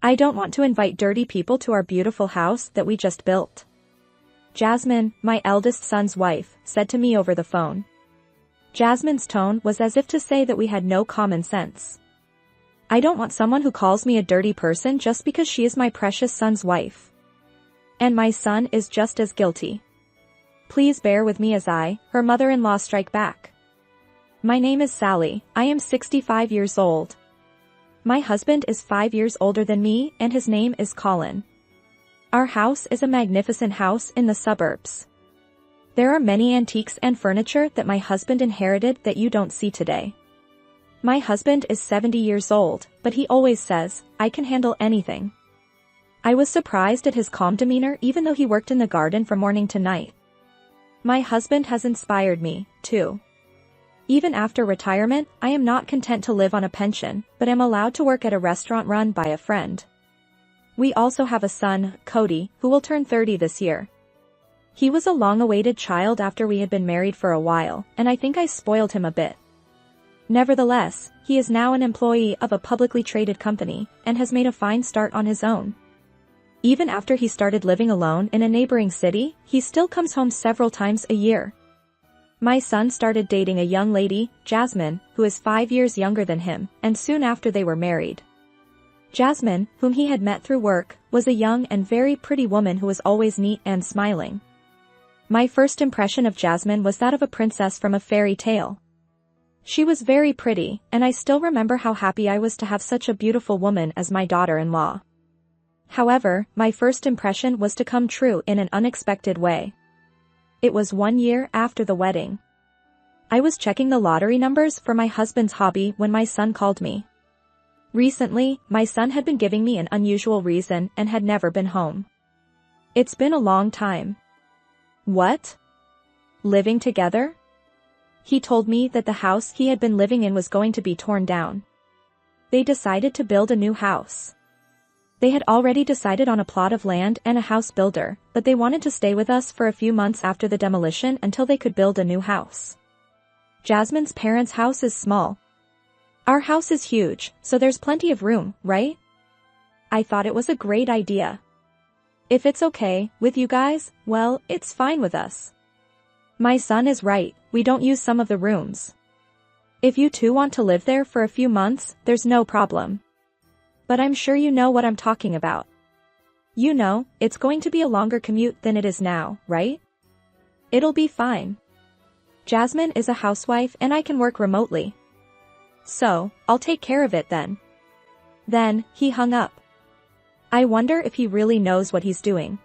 I don't want to invite dirty people to our beautiful house that we just built. Jasmine, my eldest son's wife, said to me over the phone. Jasmine's tone was as if to say that we had no common sense. I don't want someone who calls me a dirty person just because she is my precious son's wife. And my son is just as guilty. Please bear with me as I, her mother-in-law, strike back. My name is Sally, I am 65 years old. My husband is 5 years older than me and his name is Colin. Our house is a magnificent house in the suburbs. There are many antiques and furniture that my husband inherited that you don't see today. My husband is 70 years old, but he always says, I can handle anything. I was surprised at his calm demeanor even though he worked in the garden from morning to night. My husband has inspired me, too. Even after retirement, I am not content to live on a pension, but am allowed to work at a restaurant run by a friend. We also have a son, Cody, who will turn 30 this year. He was a long-awaited child after we had been married for a while, and I think I spoiled him a bit. Nevertheless, he is now an employee of a publicly traded company, and has made a fine start on his own. Even after he started living alone in a neighboring city, he still comes home several times a year. My son started dating a young lady, Jasmine, who is 5 years younger than him, and soon after they were married. Jasmine, whom he had met through work, was a young and very pretty woman who was always neat and smiling. My first impression of Jasmine was that of a princess from a fairy tale. She was very pretty, and I still remember how happy I was to have such a beautiful woman as my daughter-in-law. However, my first impression was to come true in an unexpected way. It was 1 year after the wedding. I was checking the lottery numbers for my husband's hobby when my son called me. Recently, my son had been giving me an unusual reason and had never been home. It's been a long time. What? Living together? He told me that the house he had been living in was going to be torn down. They decided to build a new house. They had already decided on a plot of land and a house builder, but they wanted to stay with us for a few months after the demolition until they could build a new house. Jasmine's parents' house is small. Our house is huge, so there's plenty of room, right? I thought it was a great idea. If it's okay with you guys, well, it's fine with us. My son is right, we don't use some of the rooms. If you two want to live there for a few months, there's no problem. But I'm sure you know what I'm talking about. You know, it's going to be a longer commute than it is now, right? It'll be fine. Jasmine is a housewife and I can work remotely. So, I'll take care of it then. Then, he hung up. I wonder if he really knows what he's doing.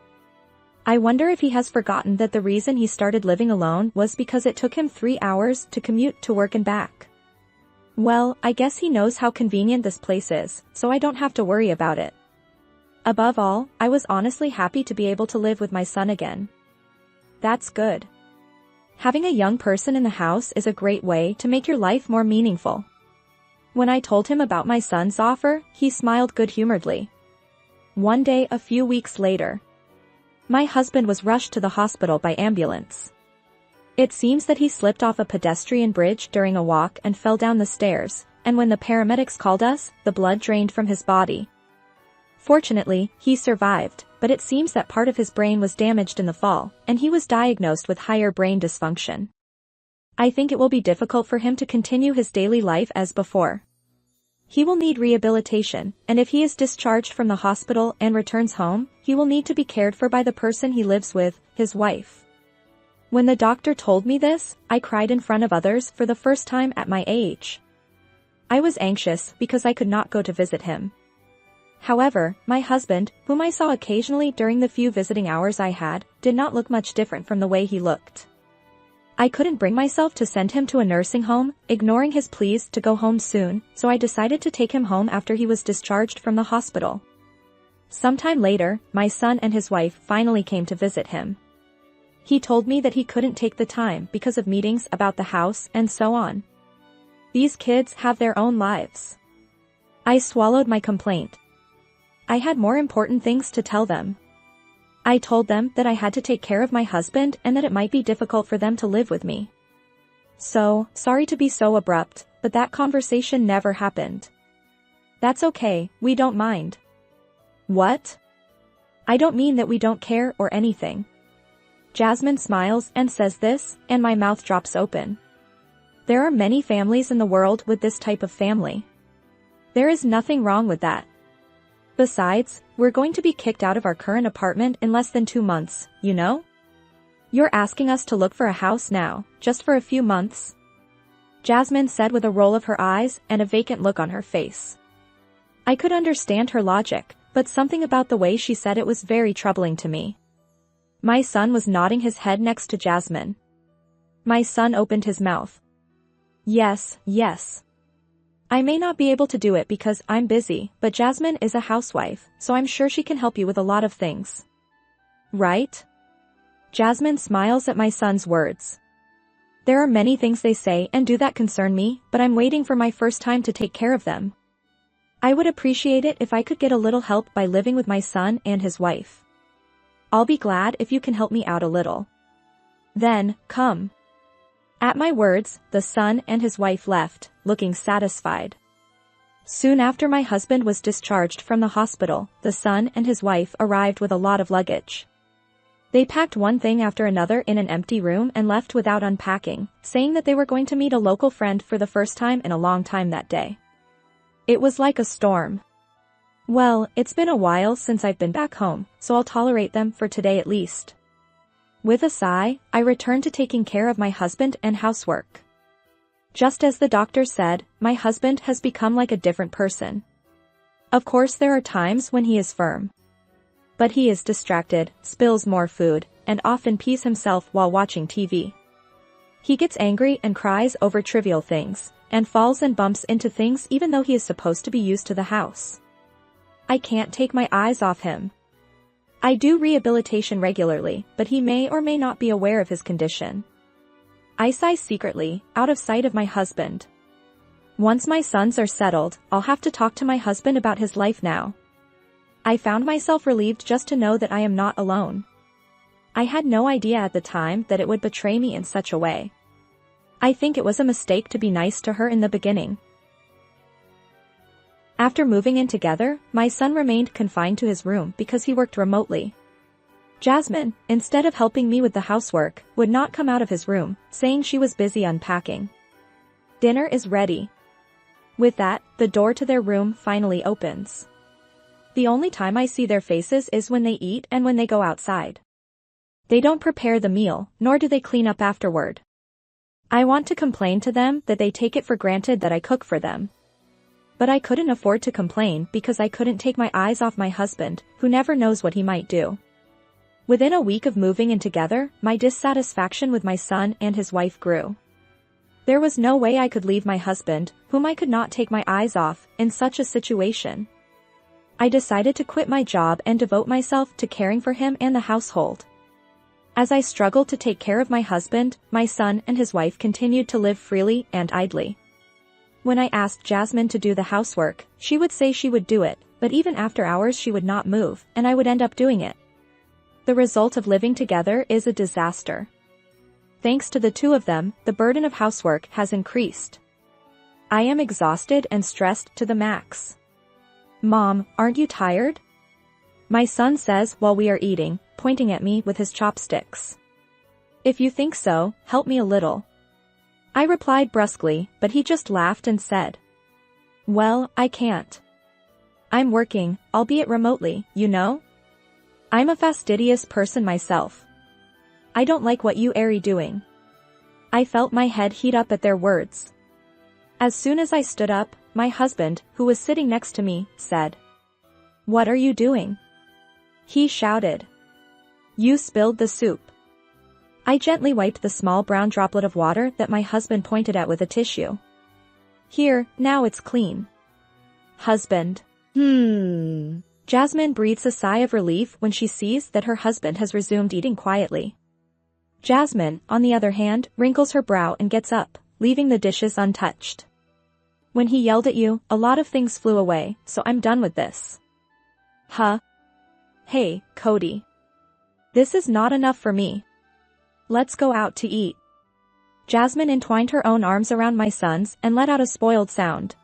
I wonder if he has forgotten that the reason he started living alone was because it took him 3 hours to commute to work and back. Well, I guess he knows how convenient this place is, so I don't have to worry about it. Above all, I was honestly happy to be able to live with my son again. That's good. Having a young person in the house is a great way to make your life more meaningful. When I told him about my son's offer, he smiled good-humoredly. One day a few weeks later, my husband was rushed to the hospital by ambulance. It seems that he slipped off a pedestrian bridge during a walk and fell down the stairs, and when the paramedics called us, the blood drained from his body. Fortunately, he survived, but it seems that part of his brain was damaged in the fall, and he was diagnosed with higher brain dysfunction. I think it will be difficult for him to continue his daily life as before. He will need rehabilitation, and if he is discharged from the hospital and returns home, he will need to be cared for by the person he lives with, his wife. When the doctor told me this, I cried in front of others for the first time at my age. I was anxious because I could not go to visit him. However, my husband, whom I saw occasionally during the few visiting hours I had, did not look much different from the way he looked. I couldn't bring myself to send him to a nursing home, ignoring his pleas to go home soon, so I decided to take him home after he was discharged from the hospital. Sometime later, my son and his wife finally came to visit him. He told me that he couldn't take the time because of meetings about the house and so on. These kids have their own lives. I swallowed my complaint. I had more important things to tell them. I told them that I had to take care of my husband and that it might be difficult for them to live with me. So, sorry to be so abrupt, but that conversation never happened. That's okay, we don't mind. What? I don't mean that we don't care or anything. Jasmine smiles and says this, and my mouth drops open. There are many families in the world with this type of family. There is nothing wrong with that. Besides, we're going to be kicked out of our current apartment in less than 2 months, you know? You're asking us to look for a house now, just for a few months? Jasmine said with a roll of her eyes and a vacant look on her face. I could understand her logic, but something about the way she said it was very troubling to me. My son was nodding his head next to Jasmine. My son opened his mouth. Yes, yes. I may not be able to do it because I'm busy, but Jasmine is a housewife, so I'm sure she can help you with a lot of things. Right? Jasmine smiles at my son's words. There are many things they say and do that concern me, but I'm waiting for my first time to take care of them. I would appreciate it if I could get a little help by living with my son and his wife. I'll be glad if you can help me out a little. Then, come. At my words, the son and his wife left, looking satisfied. Soon after my husband was discharged from the hospital, the son and his wife arrived with a lot of luggage. They packed one thing after another in an empty room and left without unpacking, saying that they were going to meet a local friend for the first time in a long time that day. It was like a storm. Well, it's been a while since I've been back home, so I'll tolerate them for today at least. With a sigh, I returned to taking care of my husband and housework. Just as the doctor said, my husband has become like a different person. Of course there are times when he is firm. But he is distracted, spills more food, and often pees himself while watching TV. He gets angry and cries over trivial things, and falls and bumps into things even though he is supposed to be used to the house. I can't take my eyes off him. I do rehabilitation regularly, but he may or may not be aware of his condition. I sigh secretly, out of sight of my husband. Once my sons are settled, I'll have to talk to my husband about his life now. I found myself relieved just to know that I am not alone. I had no idea at the time that it would betray me in such a way. I think it was a mistake to be nice to her in the beginning. After moving in together, my son remained confined to his room because he worked remotely. Jasmine, instead of helping me with the housework, would not come out of his room, saying she was busy unpacking. Dinner is ready. With that, the door to their room finally opens. The only time I see their faces is when they eat and when they go outside. They don't prepare the meal, nor do they clean up afterward. I want to complain to them that they take it for granted that I cook for them. But I couldn't afford to complain because I couldn't take my eyes off my husband, who never knows what he might do. Within a week of moving in together, my dissatisfaction with my son and his wife grew. There was no way I could leave my husband, whom I could not take my eyes off, in such a situation. I decided to quit my job and devote myself to caring for him and the household. As I struggled to take care of my husband, my son and his wife continued to live freely and idly. When I asked Jasmine to do the housework, she would say she would do it, but even after hours she would not move, and I would end up doing it. The result of living together is a disaster. Thanks to the two of them, the burden of housework has increased. I am exhausted and stressed to the max. Mom, aren't you tired? My son says while we are eating, pointing at me with his chopsticks. If you think so, help me a little. I replied brusquely, but he just laughed and said, well, I can't. I'm working, albeit remotely, you know? I'm a fastidious person myself. I don't like what you are doing. I felt my head heat up at their words. As soon as I stood up, my husband, who was sitting next to me, said, what are you doing? He shouted. You spilled the soup. I gently wiped the small brown droplet of water that my husband pointed at with a tissue. Here, now it's clean. Husband. Jasmine breathes a sigh of relief when she sees that her husband has resumed eating quietly. Jasmine, on the other hand, wrinkles her brow and gets up, leaving the dishes untouched. When he yelled at you, a lot of things flew away, so I'm done with this. Huh? Hey, Cody. This is not enough for me. Let's go out to eat. Jasmine entwined her own arms around my son's and let out a spoiled sound.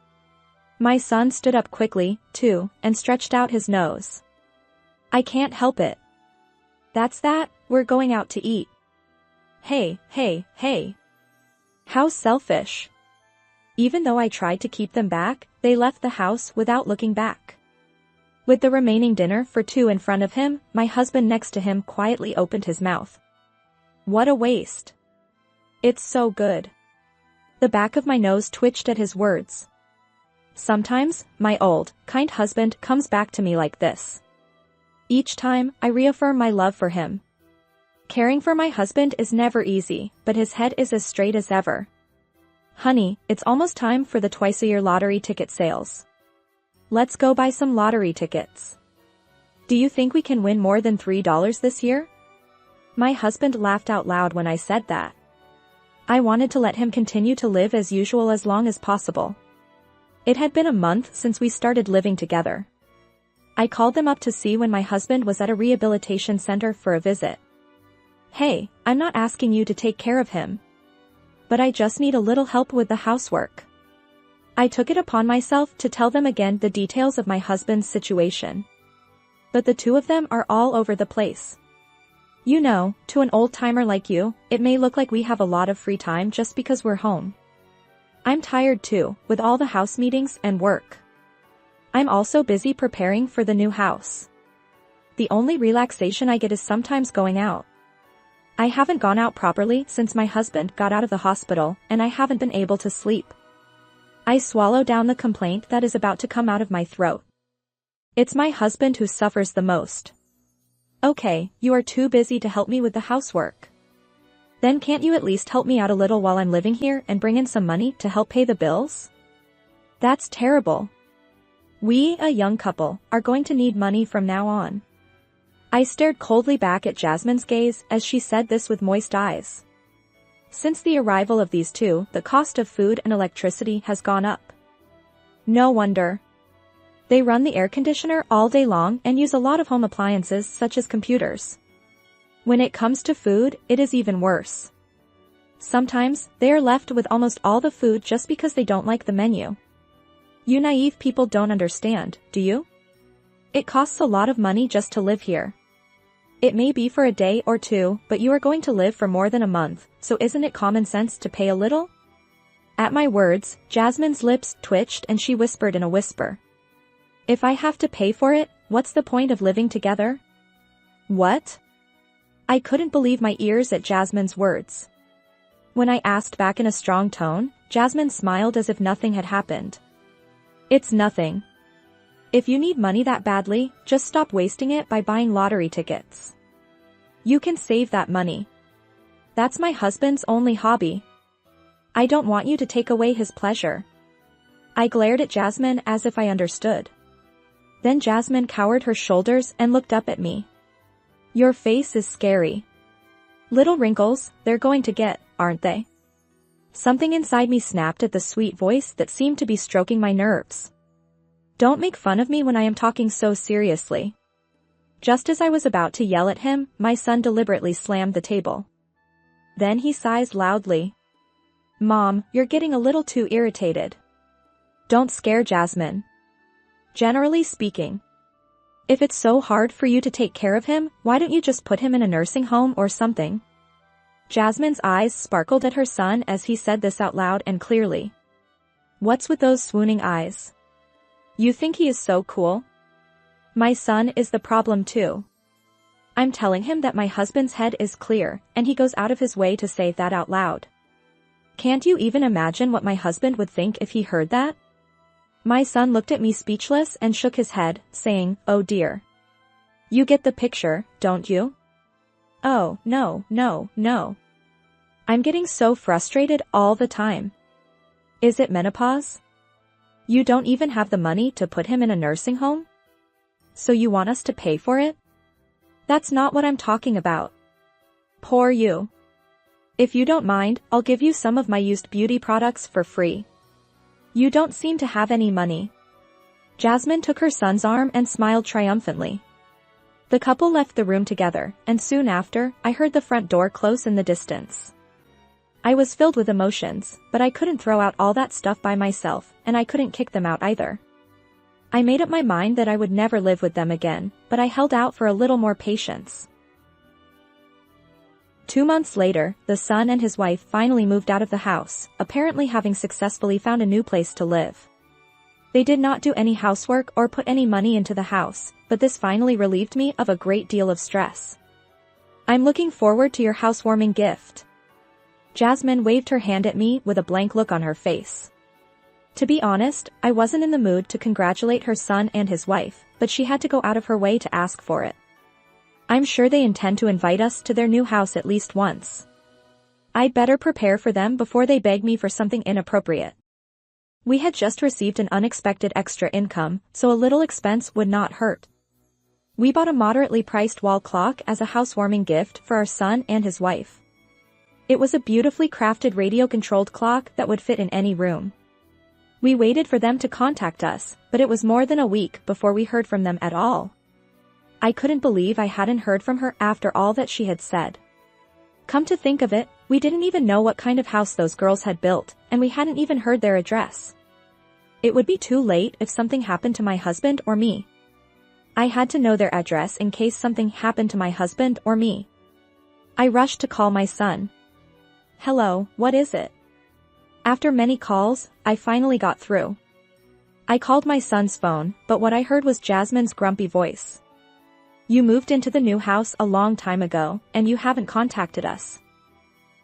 My son stood up quickly, too, and stretched out his nose. I can't help it. That's that, we're going out to eat. Hey, hey, hey. How selfish. Even though I tried to keep them back, they left the house without looking back. With the remaining dinner for two in front of him, my husband next to him quietly opened his mouth. What a waste. It's so good. The back of my nose twitched at his words. Sometimes, my old, kind husband comes back to me like this. Each time, I reaffirm my love for him. Caring for my husband is never easy, but his head is as straight as ever. Honey, it's almost time for the twice-a-year lottery ticket sales. Let's go buy some lottery tickets. Do you think we can win more than $3 this year? My husband laughed out loud when I said that. I wanted to let him continue to live as usual as long as possible. It had been a month since we started living together. I called them up to see when my husband was at a rehabilitation center for a visit. Hey, I'm not asking you to take care of him. But I just need a little help with the housework. I took it upon myself to tell them again the details of my husband's situation. But the two of them are all over the place. You know, to an old-timer like you, it may look like we have a lot of free time just because we're home. I'm tired too, with all the house meetings and work. I'm also busy preparing for the new house. The only relaxation I get is sometimes going out. I haven't gone out properly since my husband got out of the hospital, and I haven't been able to sleep. I swallow down the complaint that is about to come out of my throat. It's my husband who suffers the most. Okay, you are too busy to help me with the housework. Then can't you at least help me out a little while I'm living here and bring in some money to help pay the bills? That's terrible. We, a young couple, are going to need money from now on. I stared coldly back at Jasmine's gaze as she said this with moist eyes. Since the arrival of these two, the cost of food and electricity has gone up. No wonder. They run the air conditioner all day long and use a lot of home appliances such as computers. When it comes to food, it is even worse. Sometimes, they are left with almost all the food just because they don't like the menu. You naive people don't understand, do you? It costs a lot of money just to live here. It may be for a day or two, but you are going to live for more than a month, so isn't it common sense to pay a little? At my words, Jasmine's lips twitched and she whispered in a whisper. If I have to pay for it, what's the point of living together? What? I couldn't believe my ears at Jasmine's words. When I asked back in a strong tone, Jasmine smiled as if nothing had happened. It's nothing. If you need money that badly, just stop wasting it by buying lottery tickets. You can save that money. That's my husband's only hobby. I don't want you to take away his pleasure. I glared at Jasmine as if I understood. Then Jasmine cowered her shoulders and looked up at me. Your face is scary. Little wrinkles, they're going to get, aren't they? Something inside me snapped at the sweet voice that seemed to be stroking my nerves. Don't make fun of me when I am talking so seriously. Just as I was about to yell at him, my son deliberately slammed the table. Then he sighs loudly. Mom, you're getting a little too irritated. Don't scare Jasmine. Generally speaking. If it's so hard for you to take care of him, why don't you just put him in a nursing home or something? Jasmine's eyes sparkled at her son as he said this out loud and clearly. What's with those swooning eyes? You think he is so cool? My son is the problem too. I'm telling him that my husband's head is clear, and he goes out of his way to say that out loud. Can't you even imagine what my husband would think if he heard that? My son looked at me speechless and shook his head, saying, Oh dear. You get the picture, don't you? Oh, no, no, no. I'm getting so frustrated all the time. Is it menopause? You don't even have the money to put him in a nursing home? So you want us to pay for it? That's not what I'm talking about. Poor you. If you don't mind, I'll give you some of my used beauty products for free. You don't seem to have any money. Jasmine took her son's arm and smiled triumphantly. The couple left the room together, and soon after, I heard the front door close in the distance. I was filled with emotions, but I couldn't throw out all that stuff by myself, and I couldn't kick them out either. I made up my mind that I would never live with them again, but I held out for a little more patience. 2 months later, the son and his wife finally moved out of the house, apparently having successfully found a new place to live. They did not do any housework or put any money into the house, but this finally relieved me of a great deal of stress. I'm looking forward to your housewarming gift. Jasmine waved her hand at me with a blank look on her face. To be honest, I wasn't in the mood to congratulate her son and his wife, but she had to go out of her way to ask for it. I'm sure they intend to invite us to their new house at least once. I'd better prepare for them before they beg me for something inappropriate. We had just received an unexpected extra income, so a little expense would not hurt. We bought a moderately priced wall clock as a housewarming gift for our son and his wife. It was a beautifully crafted radio-controlled clock that would fit in any room. We waited for them to contact us, but it was more than a week before we heard from them at all. I couldn't believe I hadn't heard from her after all that she had said. Come to think of it, we didn't even know what kind of house those girls had built, and we hadn't even heard their address. It would be too late if something happened to my husband or me. I had to know their address in case something happened to my husband or me. I rushed to call my son. Hello, what is it? After many calls, I finally got through. I called my son's phone, but what I heard was Jasmine's grumpy voice. You moved into the new house a long time ago, and you haven't contacted us.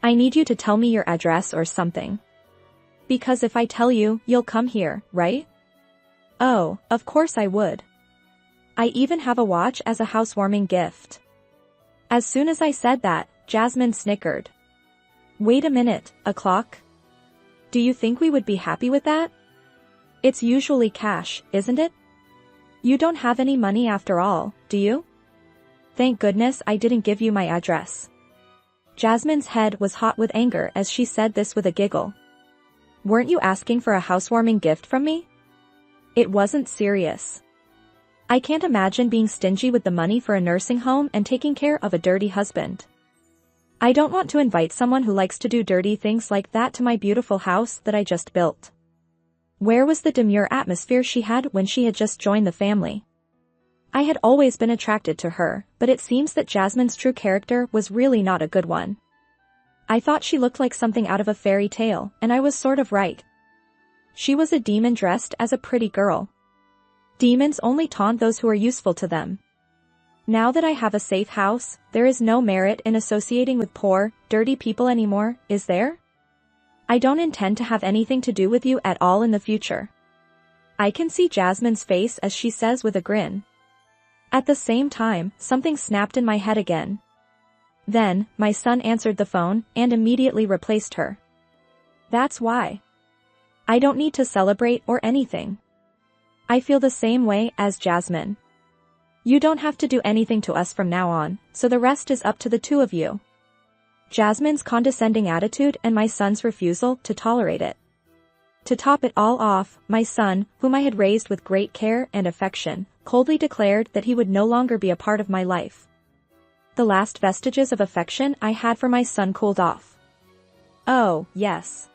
I need you to tell me your address or something. Because if I tell you, you'll come here, right? Oh, of course I would. I even have a watch as a housewarming gift. As soon as I said that, Jasmine snickered. Wait a minute, a clock? Do you think we would be happy with that? It's usually cash, isn't it? You don't have any money after all, do you? Thank goodness I didn't give you my address. Jasmine's head was hot with anger as she said this with a giggle. Weren't you asking for a housewarming gift from me? It wasn't serious. I can't imagine being stingy with the money for a nursing home and taking care of a dirty husband. I don't want to invite someone who likes to do dirty things like that to my beautiful house that I just built. Where was the demure atmosphere she had when she had just joined the family? I had always been attracted to her, but it seems that Jasmine's true character was really not a good one. I thought she looked like something out of a fairy tale, and I was sort of right. She was a demon dressed as a pretty girl. Demons only taunt those who are useful to them. Now that I have a safe house, there is no merit in associating with poor, dirty people anymore, is there? I don't intend to have anything to do with you at all in the future. I can see Jasmine's face as she says with a grin. At the same time, something snapped in my head again. Then, my son answered the phone and immediately replaced her. That's why. I don't need to celebrate or anything. I feel the same way as Jasmine. You don't have to do anything to us from now on, so the rest is up to the two of you. Jasmine's condescending attitude and my son's refusal to tolerate it. To top it all off, my son, whom I had raised with great care and affection, coldly declared that he would no longer be a part of my life. The last vestiges of affection I had for my son cooled off. Oh, yes.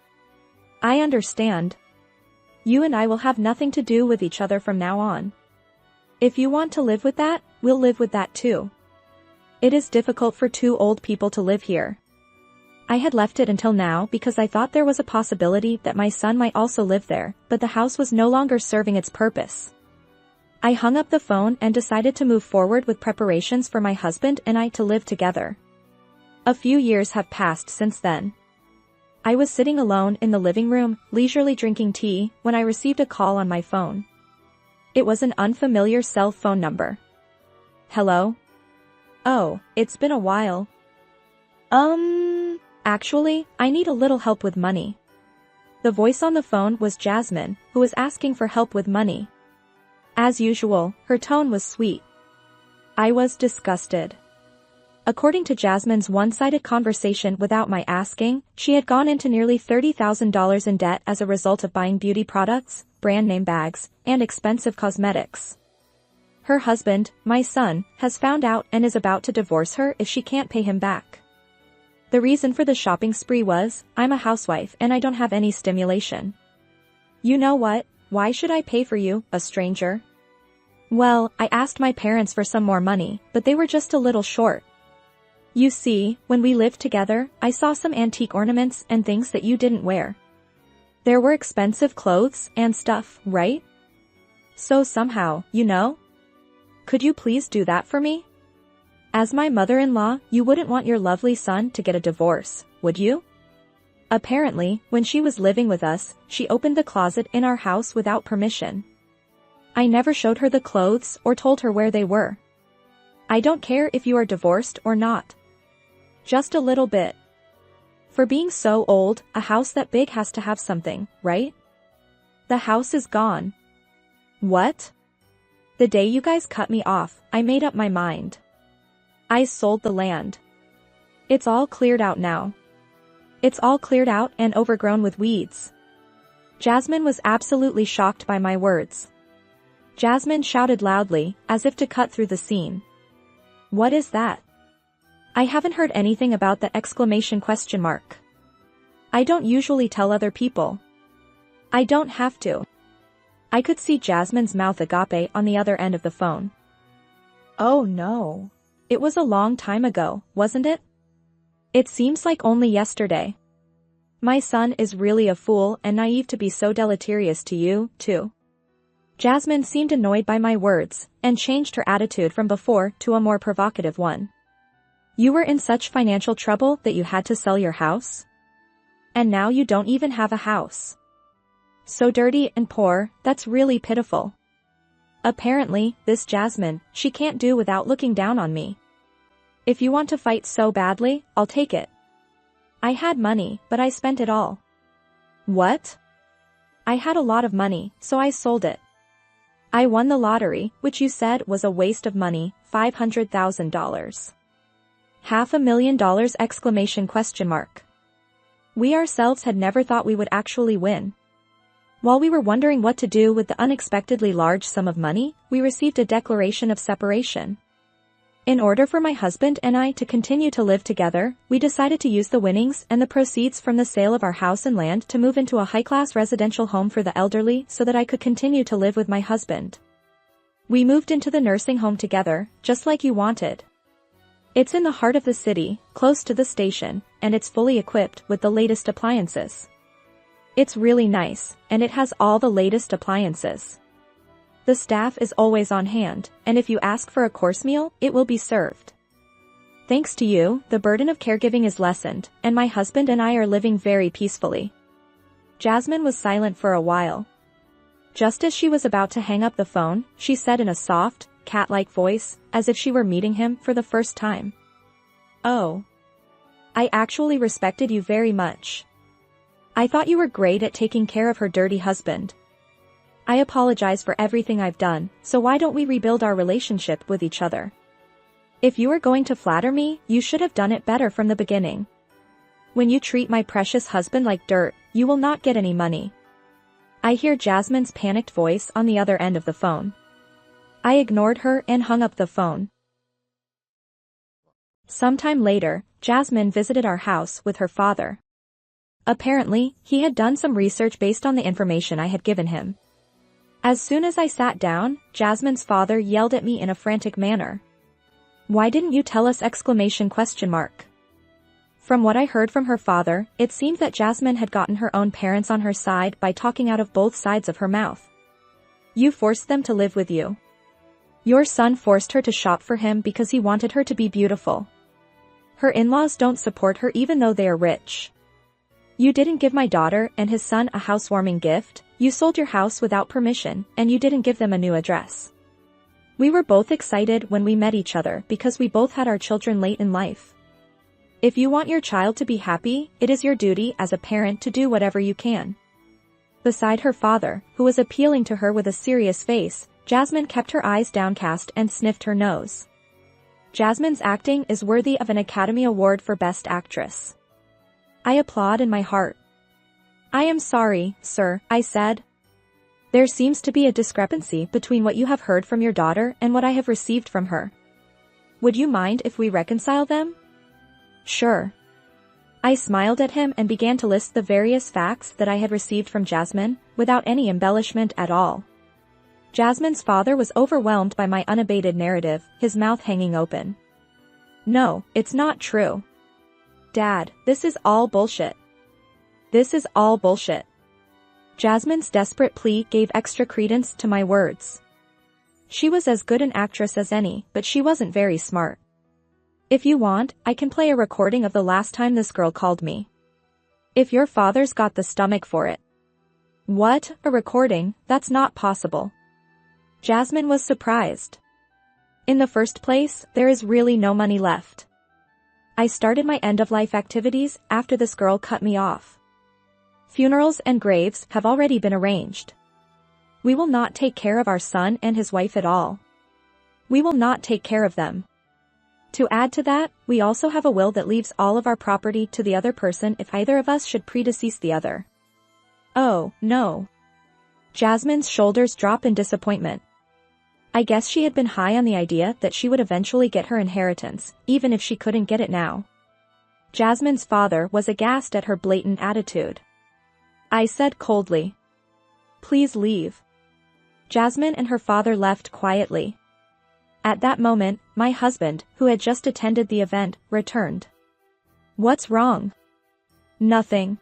I understand. You and I will have nothing to do with each other from now on. If you want to live with that, we'll live with that too. It is difficult for two old people to live here. I had left it until now because I thought there was a possibility that my son might also live there, but the house was no longer serving its purpose. I hung up the phone and decided to move forward with preparations for my husband and I to live together. A few years have passed since then. I was sitting alone in the living room, leisurely drinking tea, when I received a call on my phone. It was an unfamiliar cell phone number. Hello? Oh, it's been a while. Actually, I need a little help with money. The voice on the phone was Jasmine, who was asking for help with money. As usual, her tone was sweet. I was disgusted. According to Jasmine's one-sided conversation without my asking, she had gone into nearly $30,000 in debt as a result of buying beauty products, brand name bags, and expensive cosmetics. Her husband, my son, has found out and is about to divorce her if she can't pay him back. The reason for the shopping spree was, I'm a housewife and I don't have any stimulation. You know what, Why should I pay for you, a stranger? Well, I asked my parents for some more money, but they were just a little short. You see, when we lived together, I saw some antique ornaments and things that you didn't wear. There were expensive clothes and stuff, right? So somehow, could you please do that for me? As my mother-in-law, you wouldn't want your lovely son to get a divorce, would you? Apparently, when she was living with us, she opened the closet in our house without permission. I never showed her the clothes or told her where they were. I don't care if you are divorced or not. Just a little bit. For being so old, a house that big has to have something, right? The house is gone. What? The day you guys cut me off, I made up my mind. I sold the land. It's all cleared out now. It's all cleared out and overgrown with weeds. Jasmine was absolutely shocked by my words. Jasmine shouted loudly, as if to cut through the scene. What is that? I haven't heard anything about the exclamation question mark. I don't usually tell other people. I don't have to. I could see Jasmine's mouth agape on the other end of the phone. Oh no. It was a long time ago, wasn't it? It seems like only yesterday. My son is really a fool and naive to be so deleterious to you, too. Jasmine seemed annoyed by my words, and changed her attitude from before to a more provocative one. You were in such financial trouble that you had to sell your house? And now you don't even have a house. So dirty and poor, that's really pitiful. Apparently, this Jasmine, she can't do without looking down on me. If you want to fight so badly, I'll take it. I had money, but I spent it all. What? I had a lot of money, so I sold it. I won the lottery, which you said was a waste of money, $500,000. $500,000 exclamation question mark. We ourselves had never thought we would actually win. While we were wondering what to do with the unexpectedly large sum of money, we received a declaration of separation. In order for my husband and I to continue to live together, we decided to use the winnings and the proceeds from the sale of our house and land to move into a high-class residential home for the elderly so that I could continue to live with my husband. We moved into the nursing home together, just like you wanted. It's in the heart of the city, close to the station, and it's fully equipped with the latest appliances. It's really nice, and it has all the latest appliances. The staff is always on hand, and if you ask for a course meal, it will be served. Thanks to you, the burden of caregiving is lessened, and my husband and I are living very peacefully. Jasmine was silent for a while. Just as she was about to hang up the phone, she said in a soft, cat-like voice, as if she were meeting him for the first time. Oh. I actually respected you very much. I thought you were great at taking care of her dirty husband. I apologize for everything I've done, so why don't we rebuild our relationship with each other? If you were going to flatter me, you should have done it better from the beginning. When you treat my precious husband like dirt, you will not get any money. I hear Jasmine's panicked voice on the other end of the phone. I ignored her and hung up the phone. Sometime later, Jasmine visited our house with her father. Apparently, he had done some research based on the information I had given him. As soon as I sat down, Jasmine's father yelled at me in a frantic manner. Why didn't you tell us exclamation question mark? From what I heard from her father, it seemed that Jasmine had gotten her own parents on her side by talking out of both sides of her mouth. You forced them to live with you. Your son forced her to shop for him because he wanted her to be beautiful. Her in-laws don't support her even though they are rich. You didn't give my daughter and his son a housewarming gift, you sold your house without permission, and you didn't give them a new address. We were both excited when we met each other because we both had our children late in life. If you want your child to be happy, it is your duty as a parent to do whatever you can. Beside her father, who was appealing to her with a serious face, Jasmine kept her eyes downcast and sniffed her nose. Jasmine's acting is worthy of an Academy Award for Best Actress. I applaud in my heart. I am sorry, sir, I said. There seems to be a discrepancy between what you have heard from your daughter and what I have received from her. Would you mind if we reconcile them? Sure. I smiled at him and began to list the various facts that I had received from Jasmine, without any embellishment at all. Jasmine's father was overwhelmed by my unabated narrative, his mouth hanging open. No, it's not true. Dad, this is all bullshit. This is all bullshit. Jasmine's desperate plea gave extra credence to my words. She was as good an actress as any, but she wasn't very smart. If you want, I can play a recording of the last time this girl called me. If your father's got the stomach for it. What, a recording? That's not possible. Jasmine was surprised. In the first place, there is really no money left. I started my end-of-life activities after this girl cut me off. Funerals and graves have already been arranged. We will not take care of our son and his wife at all. We will not take care of them. To add to that, we also have a will that leaves all of our property to the other person if either of us should predecease the other. Oh, no. Jasmine's shoulders drop in disappointment. I guess she had been high on the idea that she would eventually get her inheritance, even if she couldn't get it now. Jasmine's father was aghast at her blatant attitude. I said coldly, "Please leave." Jasmine and her father left quietly. At that moment, my husband, who had just attended the event, returned. What's wrong? Nothing.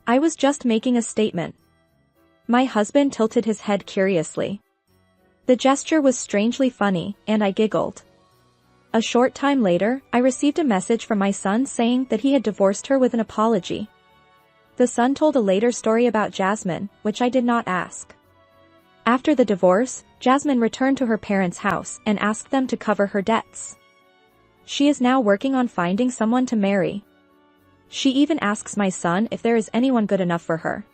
I was just making a statement. My husband tilted his head curiously. The gesture was strangely funny, and I giggled. A short time later, I received a message from my son saying that he had divorced her with an apology. The son told a later story about Jasmine, which I did not ask. After the divorce, Jasmine returned to her parents' house and asked them to cover her debts. She is now working on finding someone to marry. She even asks my son if there is anyone good enough for her.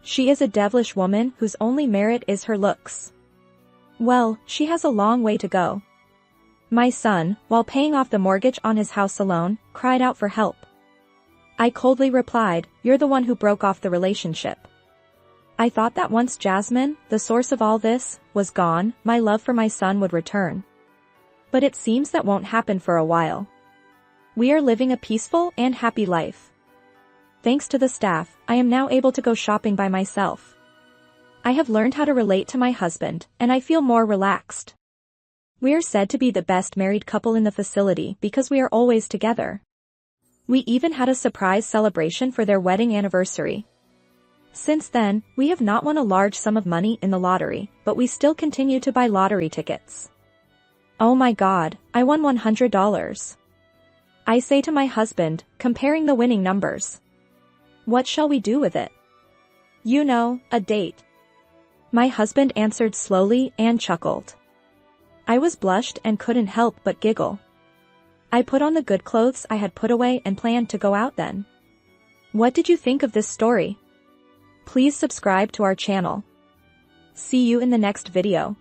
She is a devilish woman whose only merit is her looks. Well, she has a long way to go. My son, while paying off the mortgage on his house alone, cried out for help. I coldly replied, "You're the one who broke off the relationship." I thought that once Jasmine, the source of all this, was gone, my love for my son would return. But it seems that won't happen for a while. We are living a peaceful and happy life. Thanks to the staff, I am now able to go shopping by myself. I have learned how to relate to my husband, and I feel more relaxed. We are said to be the best married couple in the facility because we are always together. We even had a surprise celebration for their wedding anniversary. Since then, we have not won a large sum of money in the lottery, but we still continue to buy lottery tickets. Oh my God, I won $100. I say to my husband, comparing the winning numbers. What shall we do with it? You know, a date. My husband answered slowly and chuckled. I was blushed and couldn't help but giggle. I put on the good clothes I had put away and planned to go out then. What did you think of this story? Please subscribe to our channel. See you in the next video.